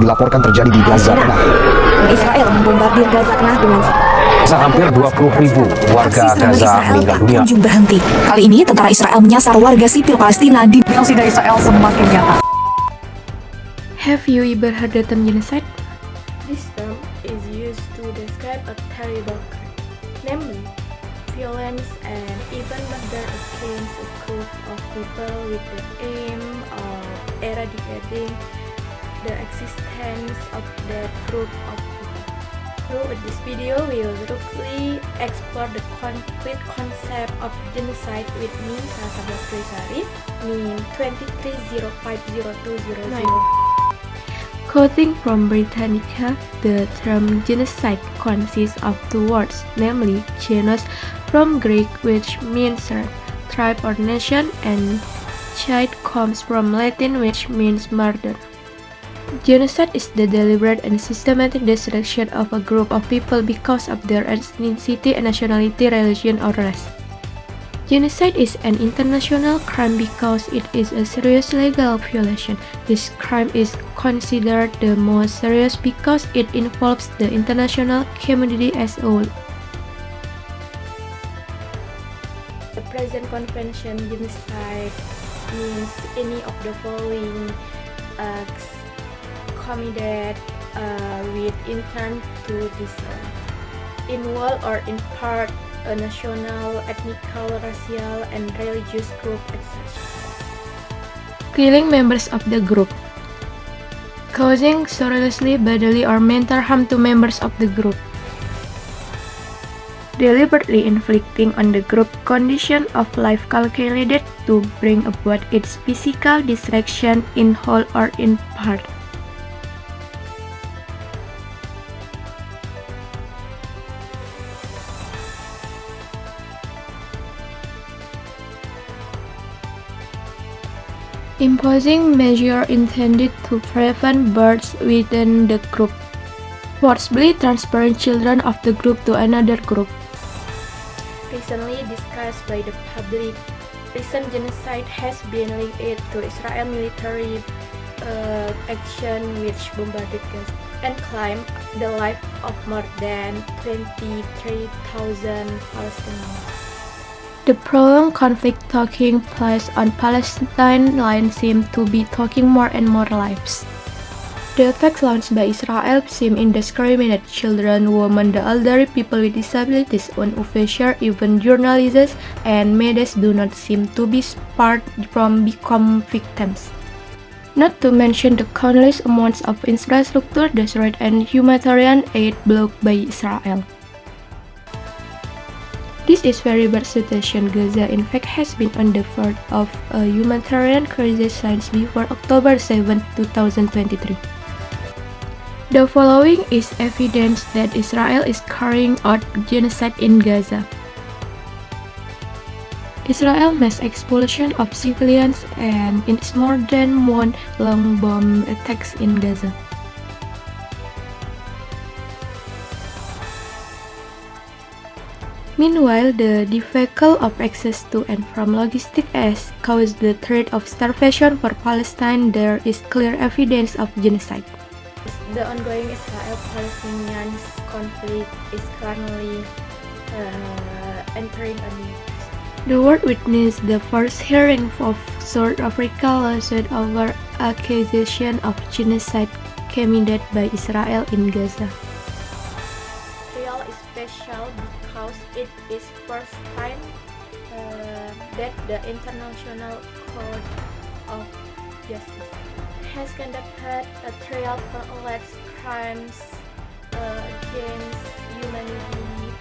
dilaporkan terjadi di Gaza Tengah. Israel membombardir Gaza Tengah dengan Hampir 20.000 warga Gaza meninggal dunia. berhenti. Kali ini tentara Israel menyasar warga sipil Palestina di Genosida Israel semakin nyata. Have you ever heard the term genocide? This term is used to describe a terrible crime, namely violence and even murder against a group of people with the aim of eradicating the existence of that group of people. Through this video, we will thoroughly explore the complete concept of genocide with me, Sasabel Trisari, NIM 230502009. Quoting from Britannica, the term genocide consists of two words, namely genos from Greek, which means tribe or nation, and cide comes from Latin, which means murder. Genocide is the deliberate and systematic destruction of a group of people because of their ethnicity, nationality, religion, or race. Genocide is an international crime because it is a serious legal violation. This crime is considered the most serious because it involves the international community as a whole. The present convention genocide means any of the following acts committed with intent to destroy, in whole or in part, a national, ethnical, racial, and religious group, etc. Killing members of the group, causing seriously bodily or mental harm to members of the group, deliberately inflicting on the group condition of life calculated to bring about its physical destruction in whole or in part. Imposing measure intended to prevent births within the group, forcibly transferring children of the group to another group. Recently discussed by the public, recent genocide has been linked to Israel military action which bombarded Gaza and claimed the life of more than 23,000 Palestinians. The prolonged conflict taking place on Palestine line seems to be taking more and more lives. The attacks launched by Israel seem indiscriminate. Children, women, the elderly, people with disabilities, unofficial, even journalists and media do not seem to be spared from becoming victims. Not to mention the countless amounts of infrastructure destroyed and humanitarian aid blocked by Israel. This is very bad situation. Gaza in fact has been on the verge of a humanitarian crisis since before October 7, 2023. The following is evidence that Israel is carrying out genocide in Gaza. Israel mass expulsion of civilians and its more than month-long bomb attacks in Gaza. Meanwhile, the difficulty of access to and from logistics has caused the threat of starvation for Palestine. There is clear evidence of genocide. The ongoing Israel-Palestinian conflict is currently entering a new phase. The world witnessed the first hearing of South Africa lawsuit over accusation of genocide committed by Israel in Gaza. Trial is special because it is first time that the International Court of Justice has conducted a trial for alleged crimes against humanity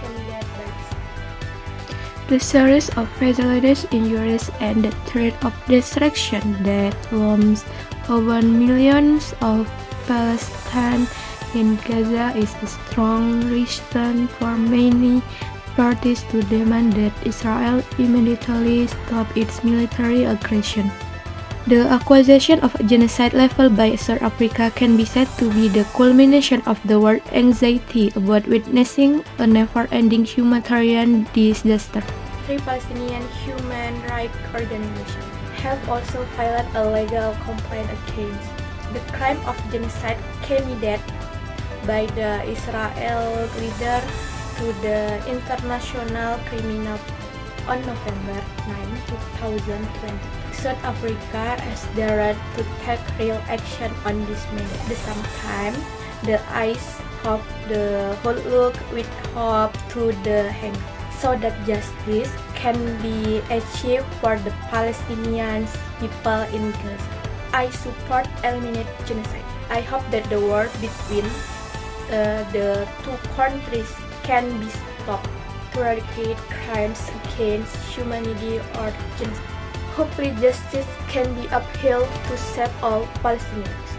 committed by Israel. The series of fatalities, injuries, and the threat of destruction that looms over millions of Palestinians in Gaza is a strong reason for many parties to demand that Israel immediately stop its military aggression. The accusation of genocide leveled by South Africa can be said to be the culmination of the world anxiety about witnessing a never-ending humanitarian disaster. 3 Palestinian human rights organizations have also filed a legal complaint against the crime of genocide committed by the Israel leader to the International Criminal on November 9, 2020. South Africa has dared to take real action on this matter. At the same time, the eyes of the whole look with hope to the hang, so that justice can be achieved for the Palestinian people in Gaza. I support eliminate genocide. I hope that the war between the two countries can be stopped to eradicate crimes against humanity or genocide. Hopefully justice can be upheld to save all Palestinians.